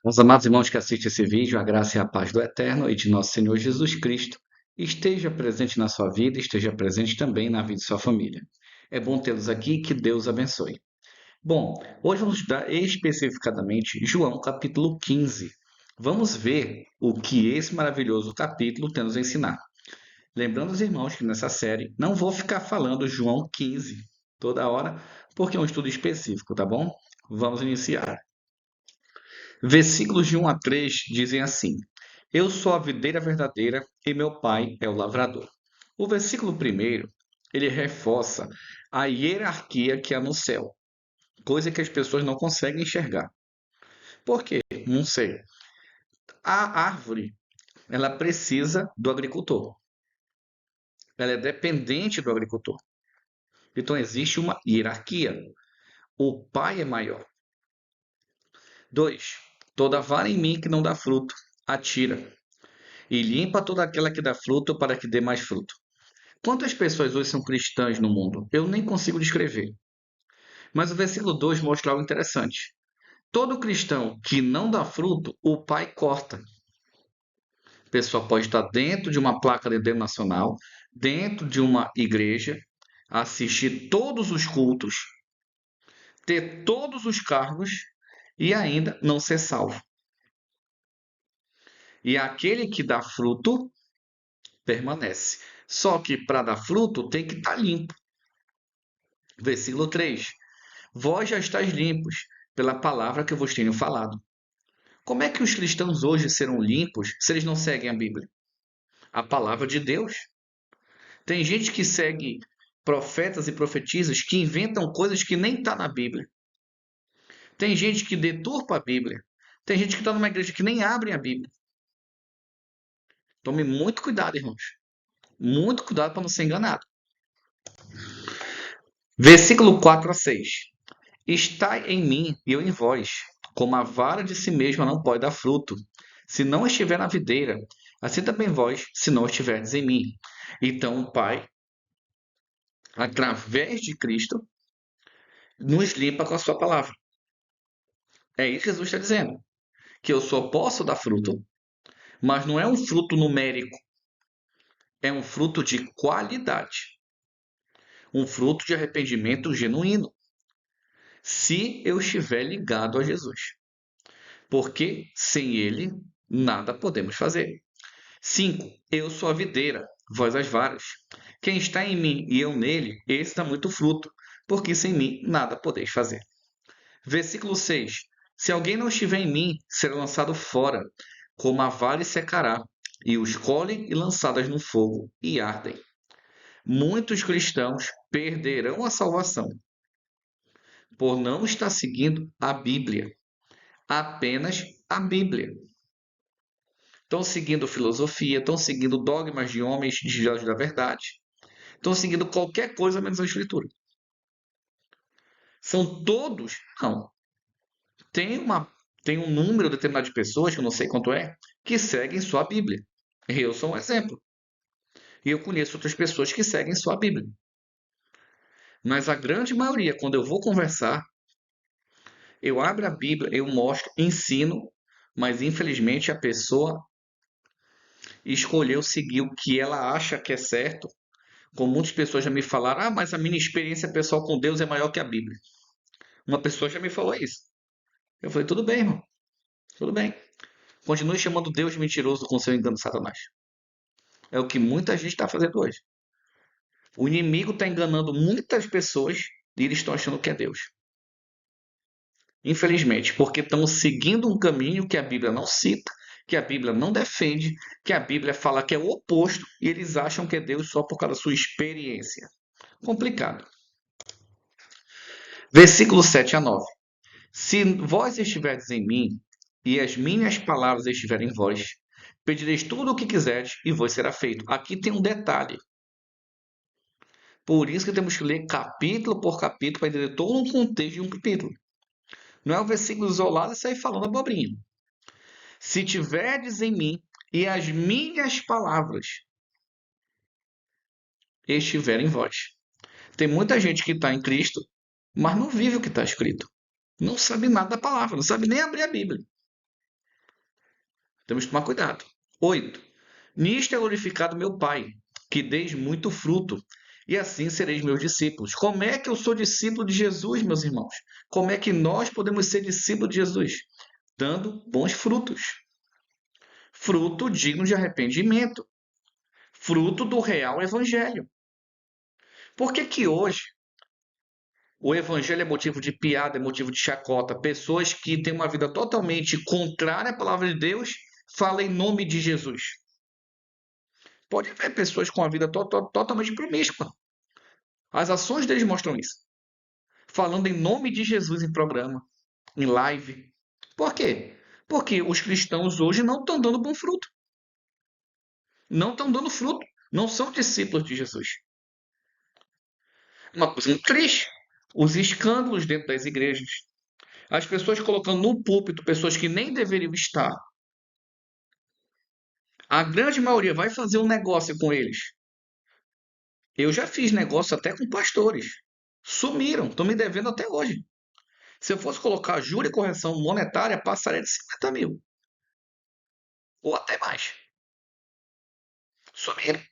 Aos amados irmãos que assistem esse vídeo, a graça e a paz do Eterno e de nosso Senhor Jesus Cristo esteja presente na sua vida, esteja presente também na vida de sua família. É bom tê-los aqui, que Deus abençoe. Bom, hoje vamos estudar especificadamente João capítulo 15. Vamos ver o que esse maravilhoso capítulo tem a nos ensinar. Lembrando os irmãos que nessa série não vou ficar falando João 15 toda hora, porque é um estudo específico, tá bom? Vamos iniciar. Versículos de 1 a 3 dizem assim: Eu sou a videira verdadeira e meu pai é o lavrador. O versículo primeiro, ele reforça a hierarquia que há no céu, coisa que as pessoas não conseguem enxergar. Por quê? Não sei. A árvore, ela precisa do agricultor. Ela é dependente do agricultor. Então existe uma hierarquia. O pai é maior. 2. Toda vara em mim que não dá fruto, atira. E limpa toda aquela que dá fruto para que dê mais fruto. Quantas pessoas hoje são cristãs no mundo? Eu nem consigo descrever. Mas o versículo 2 mostra algo interessante. Todo cristão que não dá fruto, o pai corta. A pessoa pode estar dentro de uma placa denominacional, dentro de uma igreja, assistir todos os cultos, ter todos os cargos e ainda não ser salvo. E aquele que dá fruto permanece. Só que para dar fruto tem que estar limpo. Versículo 3. Vós já estáis limpos pela palavra que eu vos tenho falado. Como é que os cristãos hoje serão limpos se eles não seguem a Bíblia? A palavra de Deus. Tem gente que segue profetas e profetisas que inventam coisas que nem está na Bíblia. Tem gente que deturpa a Bíblia. Tem gente que está numa igreja que nem abre a Bíblia. Tome muito cuidado, irmãos. Muito cuidado para não ser enganado. Versículo 4 a 6. Estai em mim e eu em vós, como a vara de si mesma não pode dar fruto, se não estiver na videira, assim também vós, se não estiverdes em mim. Então o Pai, através de Cristo, nos limpa com a sua palavra. É isso que Jesus está dizendo, que eu só posso dar fruto, mas não é um fruto numérico, é um fruto de qualidade, um fruto de arrependimento genuíno, se eu estiver ligado a Jesus. Porque sem ele, nada podemos fazer. 5. Eu sou a videira, vós as varas. Quem está em mim e eu nele, esse dá muito fruto, porque sem mim nada podeis fazer. Versículo 6. Se alguém não estiver em mim, será lançado fora, como a vara e secará, e os colhem e lançadas no fogo, e ardem. Muitos cristãos perderão a salvação, por não estar seguindo a Bíblia, apenas a Bíblia. Estão seguindo filosofia, estão seguindo dogmas de homens desviados da verdade. Estão seguindo qualquer coisa menos a Escritura. São todos? Não. Tem, tem um número determinado de pessoas, que eu não sei quanto é, que seguem só a Bíblia. Eu sou um exemplo. E eu conheço outras pessoas que seguem só a Bíblia. Mas a grande maioria, quando eu vou conversar, eu abro a Bíblia, eu mostro, ensino, mas infelizmente a pessoa escolheu seguir o que ela acha que é certo. Como muitas pessoas já me falaram, mas a minha experiência pessoal com Deus é maior que a Bíblia. Uma pessoa já me falou isso. Eu falei, tudo bem, irmão. Tudo bem. Continue chamando Deus de mentiroso com seu engano, Satanás. É o que muita gente está fazendo hoje. O inimigo está enganando muitas pessoas e eles estão achando que é Deus. Infelizmente, porque estão seguindo um caminho que a Bíblia não cita, que a Bíblia não defende, que a Bíblia fala que é o oposto e eles acham que é Deus só por causa da sua experiência. Complicado. Versículo 7 a 9. Se vós estiverdes em mim e as minhas palavras estiverem em vós, pedireis tudo o que quiserdes e vos será feito. Aqui tem um detalhe. Por isso que temos que ler capítulo por capítulo para entender todo um contexto de um capítulo. Não é um versículo isolado e sair falando abobrinha. Se tiverdes em mim e as minhas palavras estiverem em vós. Tem muita gente que está em Cristo, mas não vive o que está escrito. Não sabe nada da palavra, não sabe nem abrir a Bíblia. Temos que tomar cuidado. 8. Nisto é glorificado meu Pai, que deis muito fruto, e assim sereis meus discípulos. Como é que eu sou discípulo de Jesus, meus irmãos? Como é que nós podemos ser discípulos de Jesus? Dando bons frutos. Fruto digno de arrependimento. Fruto do real evangelho. Por que que hoje o evangelho é motivo de piada, é motivo de chacota? Pessoas que têm uma vida totalmente contrária à palavra de Deus falam em nome de Jesus. Pode haver pessoas com a vida totalmente promíscua. As ações deles mostram isso. Falando em nome de Jesus em programa, em live. Por quê? Porque os cristãos hoje não estão dando bom fruto. Não estão dando fruto. Não são discípulos de Jesus. Uma coisa muito triste. Os escândalos dentro das igrejas. As pessoas colocando no púlpito pessoas que nem deveriam estar. A grande maioria vai fazer um negócio com eles. Eu já fiz negócio até com pastores. Sumiram, estão me devendo até hoje. Se eu fosse colocar juro e correção monetária, passaria de 50 mil. Ou até mais. Sumiram.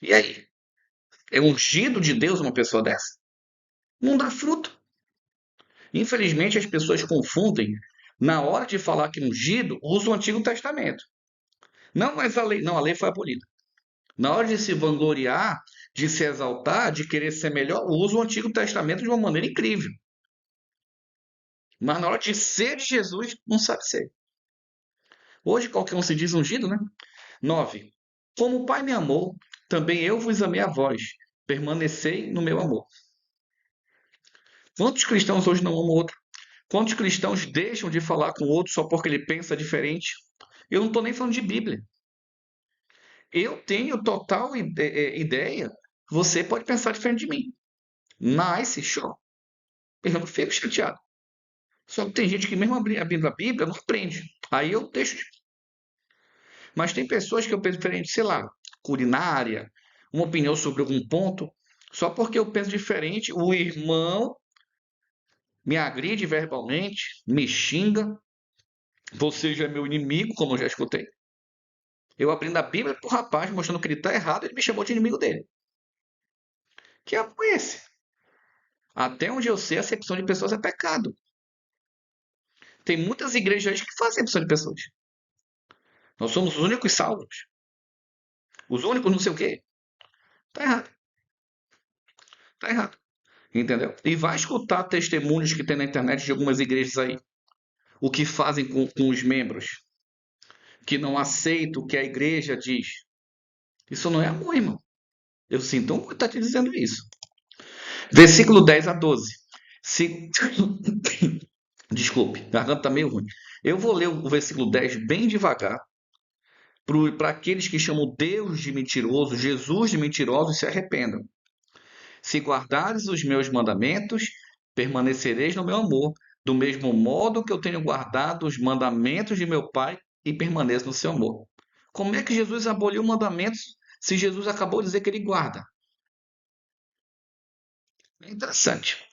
E aí? É ungido de Deus uma pessoa dessa? Não dá fruto. Infelizmente, as pessoas confundem. Na hora de falar que ungido, usa o Antigo Testamento. Não, mas a lei. Não, a lei foi abolida. Na hora de se vangloriar, de se exaltar, de querer ser melhor, usa o Antigo Testamento de uma maneira incrível. Mas na hora de ser de Jesus, não sabe ser. Hoje qualquer um se diz ungido, né? 9. Como o Pai me amou, também eu vos amei a vós. Permanecei no meu amor. Quantos cristãos hoje não amam o outro? Quantos cristãos deixam de falar com o outro só porque ele pensa diferente? Eu não estou nem falando de Bíblia. Eu tenho total ideia. Você pode pensar diferente de mim. Nice, show. Eu não fico chateado. Só que tem gente que mesmo abrindo a Bíblia não aprende. Aí eu deixo de... Mas tem pessoas que eu penso diferente, sei lá, culinária, uma opinião sobre algum ponto. Só porque eu penso diferente, o irmão me agride verbalmente, me xinga. Você já é meu inimigo, como eu já escutei. Eu abrindo a Bíblia pro rapaz, mostrando que ele está errado, ele me chamou de inimigo dele. Que é esse? Até onde eu sei, a acepção de pessoas é pecado. Tem muitas igrejas que fazem acepção de pessoas. Nós somos os únicos salvos. Os únicos não sei o quê. Tá errado. Tá errado. Entendeu? E vai escutar testemunhos que tem na internet de algumas igrejas aí. O que fazem com os membros. Que não aceitam o que a igreja diz. Isso não é amor, irmão. Eu sinto muito estar te dizendo isso. Versículo 10 a 12. Se... Desculpe, a garganta está meio ruim. Eu vou ler o versículo 10 bem devagar, para aqueles que chamam Deus de mentiroso, Jesus de mentiroso, e se arrependam. Se guardares os meus mandamentos, permanecereis no meu amor, do mesmo modo que eu tenho guardado os mandamentos de meu Pai e permaneço no seu amor. Como é que Jesus aboliu mandamentos se Jesus acabou de dizer que ele guarda? É interessante.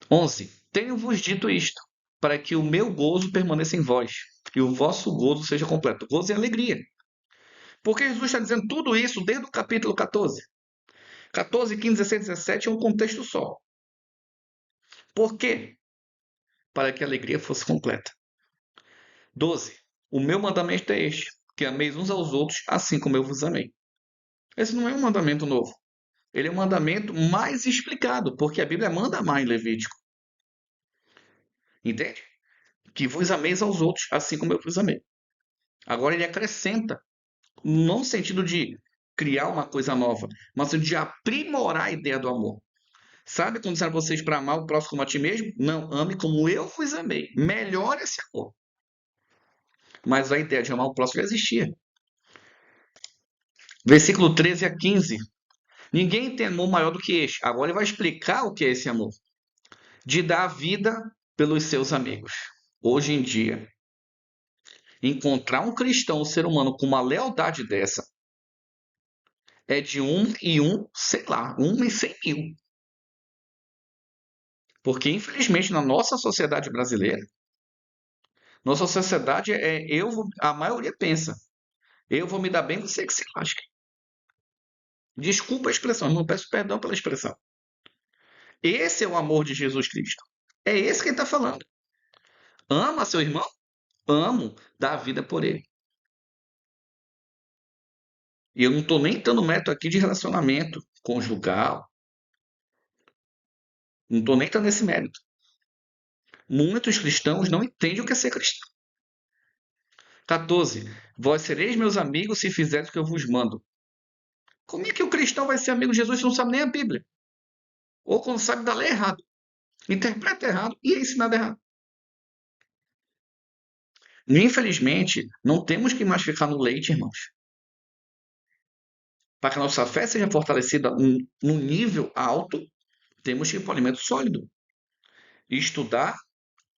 11. Tenho-vos dito isto, para que o meu gozo permaneça em vós, e o vosso gozo seja completo. Gozo e alegria. Porque Jesus está dizendo tudo isso desde o capítulo 14. 14, 15, 16, 17 é um contexto só. Por quê? Para que a alegria fosse completa. 12. O meu mandamento é este, que ameis uns aos outros, assim como eu vos amei. Esse não é um mandamento novo. Ele é um mandamento mais explicado, porque a Bíblia manda amar em Levítico. Entende? Que vos ameis aos outros, assim como eu vos amei. Agora ele acrescenta, não no sentido de criar uma coisa nova, mas de aprimorar a ideia do amor. Sabe quando disseram vocês para amar o próximo como a ti mesmo? Não, ame como eu vos amei. Melhora esse amor. Mas a ideia de amar o próximo já existia. Versículo 13 a 15. Ninguém tem amor maior do que este. Agora ele vai explicar o que é esse amor. De dar a vida pelos seus amigos. Hoje em dia, encontrar um cristão, um ser humano com uma lealdade dessa, é de sei lá, 1 em 100 mil. Porque, infelizmente, na nossa sociedade brasileira, Nossa sociedade a maioria pensa, eu vou me dar bem, você que se lasque. Desculpa a expressão, não peço perdão pela expressão. Esse é o amor de Jesus Cristo. É esse que ele está falando. Ama seu irmão? Amo, dá a vida por ele. E eu não estou nem dando mérito aqui de relacionamento conjugal. Não estou nem dando esse mérito. Muitos cristãos não entendem o que é ser cristão. 14. Vós sereis meus amigos se fizerdes o que eu vos mando. Como é que o cristão vai ser amigo de Jesus se não sabe nem a Bíblia? Ou quando sabe da lei errado? Interpreta errado e é ensinado errado. Infelizmente, não temos que mais ficar no leite, irmãos. Para que a nossa fé seja fortalecida num nível alto, temos que ir para o alimento sólido. E estudar,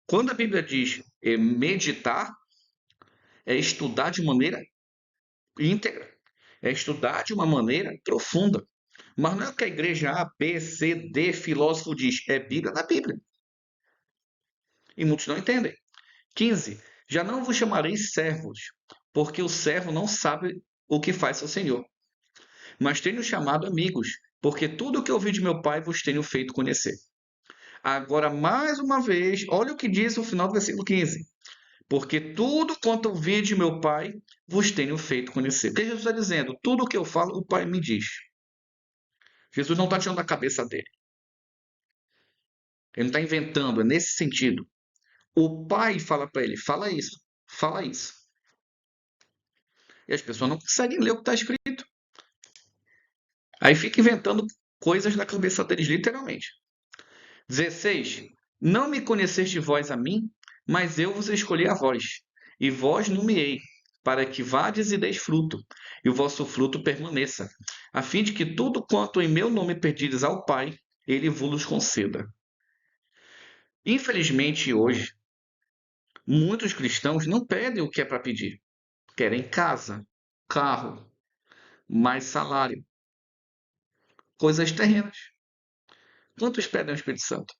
quando a Bíblia diz meditar, é estudar de maneira íntegra. É estudar de uma maneira profunda. Mas não é o que a igreja A, B, C, D, filósofo diz. É Bíblia na Bíblia. E muitos não entendem. 15. Já não vos chamareis servos, porque o servo não sabe o que faz seu senhor. Mas tenho chamado amigos, porque tudo o que ouvi de meu Pai vos tenho feito conhecer. Agora, mais uma vez, olha o que diz o final do versículo 15. Porque tudo quanto ouvi de meu Pai vos tenho feito conhecer. O que Jesus está dizendo? Tudo o que eu falo, o Pai me diz. Jesus não está tirando da cabeça dele. Ele não está inventando, é nesse sentido. O Pai fala para ele, fala isso, fala isso. E as pessoas não conseguem ler o que está escrito. Aí fica inventando coisas na cabeça deles, literalmente. 16. Não me conheceste vós a mim, mas eu vos escolhi a vós, e vós nomeei, para que vades e deis fruto, e o vosso fruto permaneça, a fim de que tudo quanto em meu nome pedires ao Pai, ele vos conceda. Infelizmente, hoje, muitos cristãos não pedem o que é para pedir. Querem casa, carro, mais salário, coisas terrenas. Quantos pedem o Espírito Santo?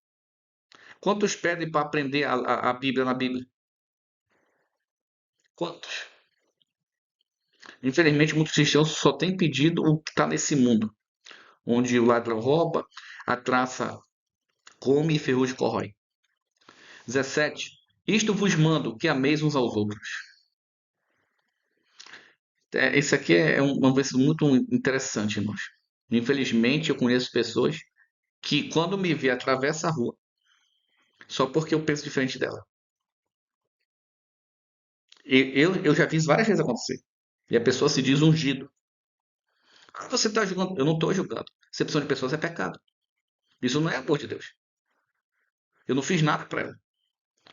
Quantos pedem para aprender a Bíblia na Bíblia? Quantos? Infelizmente, muitos cristãos só têm pedido o que está nesse mundo, onde o ladrão rouba, a traça come e ferrugem corrói. 17. Isto vos mando, que ameis uns aos outros. Esse aqui é um versículo muito interessante, irmãos. Infelizmente, eu conheço pessoas que, quando me vê, atravessa a rua, só porque eu penso diferente dela. Eu já vi isso várias vezes acontecer. E a pessoa se diz ungido. Ah, você está julgando? Eu não estou julgando. Acepção de pessoas é pecado. Isso não é amor de Deus. Eu não fiz nada para ela.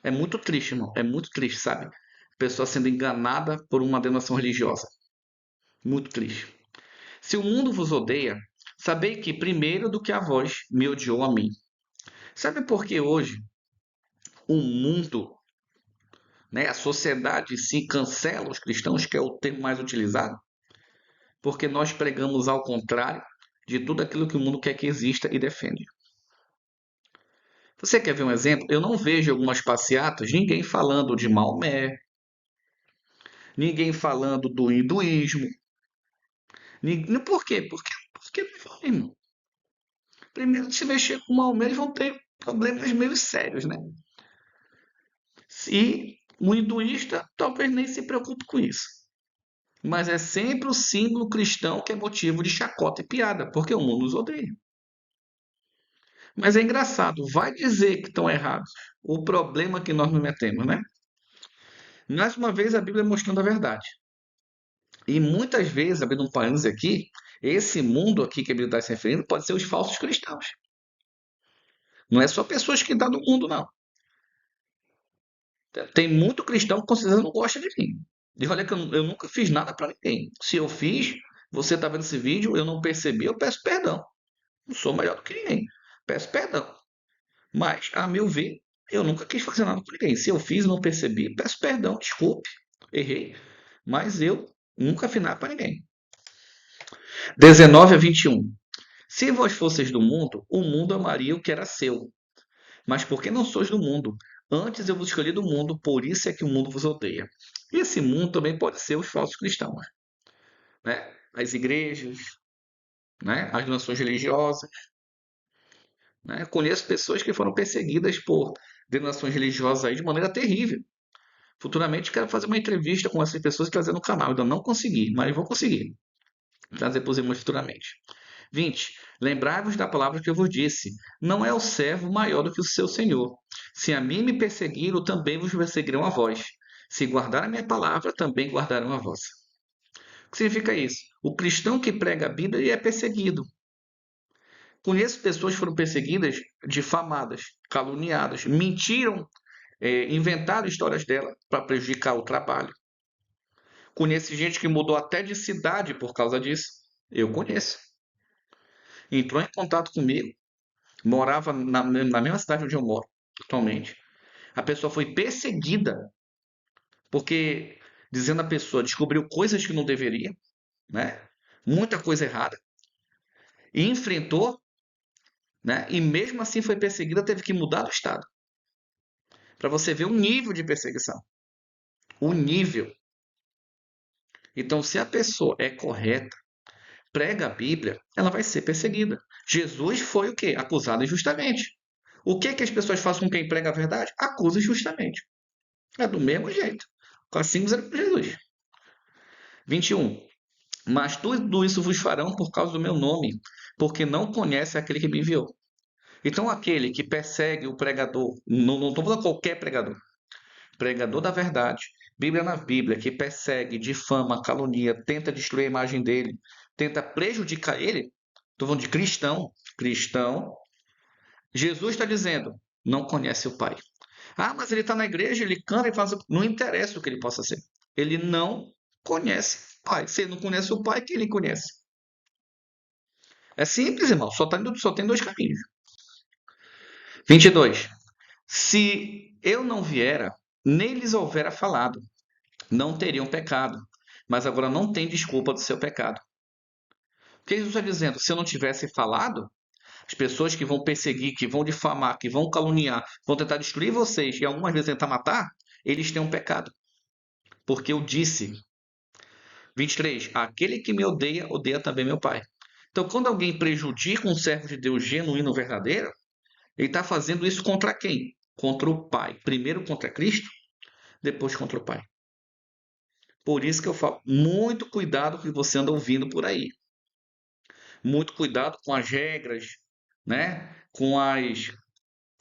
É muito triste, irmão. É muito triste, sabe? Pessoa sendo enganada por uma denominação religiosa. Muito triste. Se o mundo vos odeia, sabei que primeiro do que a vós me odiou a mim. Sabe por que hoje o mundo, né, a sociedade se cancela os cristãos, que é o termo mais utilizado? Porque nós pregamos ao contrário de tudo aquilo que o mundo quer que exista e defende. Você quer ver um exemplo? Eu não vejo algumas passeatas ninguém falando de Maomé, ninguém falando do hinduísmo. Por quê? Porque não vai, irmão. Primeiro, se mexer com Maomé, eles vão ter problemas meio sérios, né? E o hinduísta talvez nem se preocupe com isso. Mas é sempre o símbolo cristão que é motivo de chacota e piada, porque o mundo os odeia. Mas é engraçado, vai dizer que estão errados. O problema que nós nos metemos, né? Mais uma vez a Bíblia mostrando a verdade. E muitas vezes, abrindo um parênteses aqui, esse mundo aqui que a Bíblia está se referindo pode ser os falsos cristãos. Não é só pessoas que estão no mundo, não. Tem muito cristão que com certeza não gosta de mim. Diz, olha que eu nunca fiz nada para ninguém. Se eu fiz, você está vendo esse vídeo, eu não percebi, eu peço perdão. Não sou melhor do que ninguém. Peço perdão. Mas, a meu ver, eu nunca quis fazer nada com ninguém. Se eu fiz e não percebi, peço perdão, desculpe, errei. Mas eu nunca fiz nada para ninguém. 19 a 21. Se vós fosseis do mundo, o mundo amaria o que era seu. Mas porque não sois do mundo, Antes eu vos escolhi do mundo, por isso é que o mundo vos odeia. E esse mundo também pode ser os falsos cristãos, né? As igrejas, né? As nações religiosas, né? Eu conheço pessoas que foram perseguidas por denominações religiosas aí de maneira terrível. Futuramente quero fazer uma entrevista com essas pessoas e trazer no canal. Ainda não consegui, mas vou conseguir trazer para os irmãos futuramente. 20. Lembrai-vos da palavra que eu vos disse. Não é o servo maior do que o seu senhor. Se a mim me perseguiram, também vos perseguirão a vós. Se guardar a minha palavra, também guardarão a vossa. O que significa isso? O cristão que prega a Bíblia ele é perseguido. Conheço pessoas que foram perseguidas, difamadas, caluniadas, mentiram, inventaram histórias dela para prejudicar o trabalho. Conheço gente que mudou até de cidade por causa disso. Eu conheço. Entrou em contato comigo, morava na mesma cidade onde eu moro atualmente. A pessoa foi perseguida porque, dizendo a pessoa, descobriu coisas que não deveria, né? Muita coisa errada. E enfrentou, né? E mesmo assim foi perseguida, teve que mudar do estado. Para você ver o nível de perseguição. O nível. Então, se a pessoa é correta, prega a Bíblia, ela vai ser perseguida. Jesus foi o quê? Acusado injustamente. O que as pessoas fazem com quem prega a verdade? Acusa injustamente. É do mesmo jeito. Assim fizeram com Jesus. 21. Mas tudo isso vos farão por causa do meu nome, porque não conhece aquele que me enviou. Então, aquele que persegue o pregador, não estou falando qualquer pregador, pregador da verdade, Bíblia na Bíblia, que persegue, difama, calunia, tenta destruir a imagem dele, tenta prejudicar ele, estou falando de cristão, Jesus está dizendo, não conhece o Pai. Ah, mas ele está na igreja, ele canta e faz. Não interessa o que ele possa ser. Ele não conhece o Pai. Se ele não conhece o Pai, quem ele conhece? É simples, irmão. Só tem dois caminhos. 22. Se eu não viera, nem lhes houvera falado, não teriam pecado. Mas agora não tem desculpa do seu pecado. O que Jesus está dizendo? Se eu não tivesse falado, as pessoas que vão perseguir, que vão difamar, que vão caluniar, vão tentar destruir vocês e algumas vezes tentar matar, eles têm um pecado. Porque eu disse. 23. Aquele que me odeia, odeia também meu Pai. Então, quando alguém prejudica um servo de Deus genuíno, verdadeiro, ele está fazendo isso contra quem? Contra o Pai. Primeiro contra Cristo, depois contra o Pai. Por isso que eu falo, muito cuidado com o que você anda ouvindo por aí. Muito cuidado com as regras, né? Com as...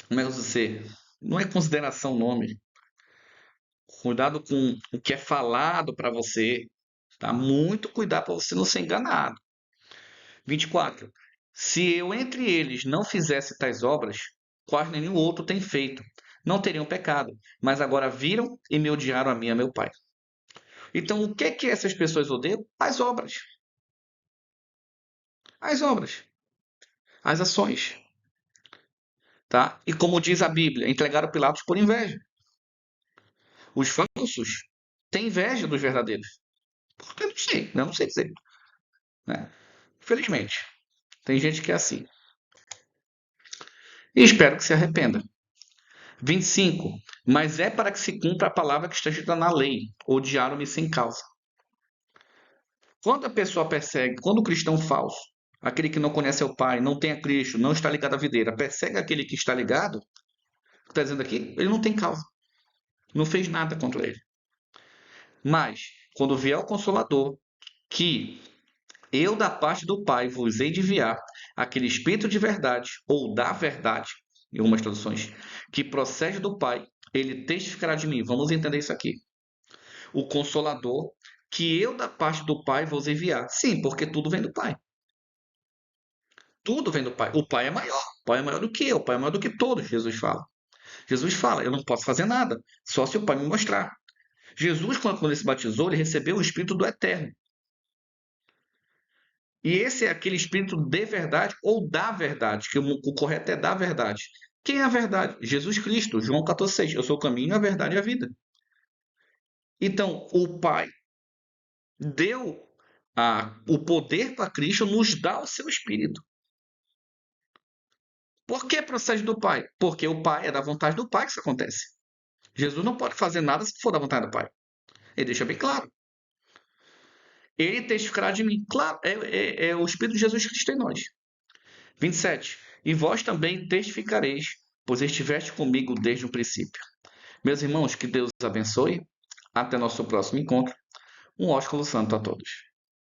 Como é que eu vou dizer? Não é consideração o nome. Cuidado com o que é falado para você. Tá? Muito cuidado para você não ser enganado. 24. Se eu entre eles não fizesse tais obras, quase nenhum outro tem feito. Não teriam pecado, mas agora viram e me odiaram a mim e a meu Pai. Então, o que que essas pessoas odeiam? As obras. As obras. As ações. Tá? E como diz a Bíblia, entregaram Pilatos por inveja. Os falsos têm inveja dos verdadeiros. Porque eu não sei, eu não sei dizer. Né? Infelizmente, tem gente que é assim. E espero que se arrependa. 25. Mas é para que se cumpra a palavra que está escrita na lei: odiaram-me sem causa. Quando a pessoa persegue, quando o cristão falso, aquele que não conhece o Pai, não tem a Cristo, não está ligado à videira, persegue aquele que está ligado, está dizendo aqui, ele não tem causa. Não fez nada contra ele. Mas, quando vier o Consolador, que eu da parte do Pai vos hei de enviar, aquele Espírito de verdade, ou da verdade, em algumas traduções, que procede do Pai, ele testificará de mim. Vamos entender isso aqui. O Consolador, que eu da parte do Pai vos enviar. Sim, porque tudo vem do Pai. Tudo vem do Pai. O Pai é maior. O Pai é maior do que eu. O Pai é maior do que todos, Jesus fala. Jesus fala, eu não posso fazer nada, só se o Pai me mostrar. Jesus, quando ele se batizou, ele recebeu o Espírito do Eterno. E esse é aquele Espírito de verdade ou da verdade, que o correto é da verdade. Quem é a verdade? Jesus Cristo, João 14,6. Eu sou o caminho, a verdade e a vida. Então, o Pai deu o poder para Cristo nos dá o seu Espírito. Por que procede do Pai? Porque o Pai é da vontade do Pai que isso acontece. Jesus não pode fazer nada se for da vontade do Pai. Ele deixa bem claro. Ele testificará de mim. Claro, é o Espírito de Jesus Cristo em nós. 27. E vós também testificareis, pois estiveste comigo desde o princípio. Meus irmãos, que Deus abençoe. Até nosso próximo encontro. Um ósculo santo a todos.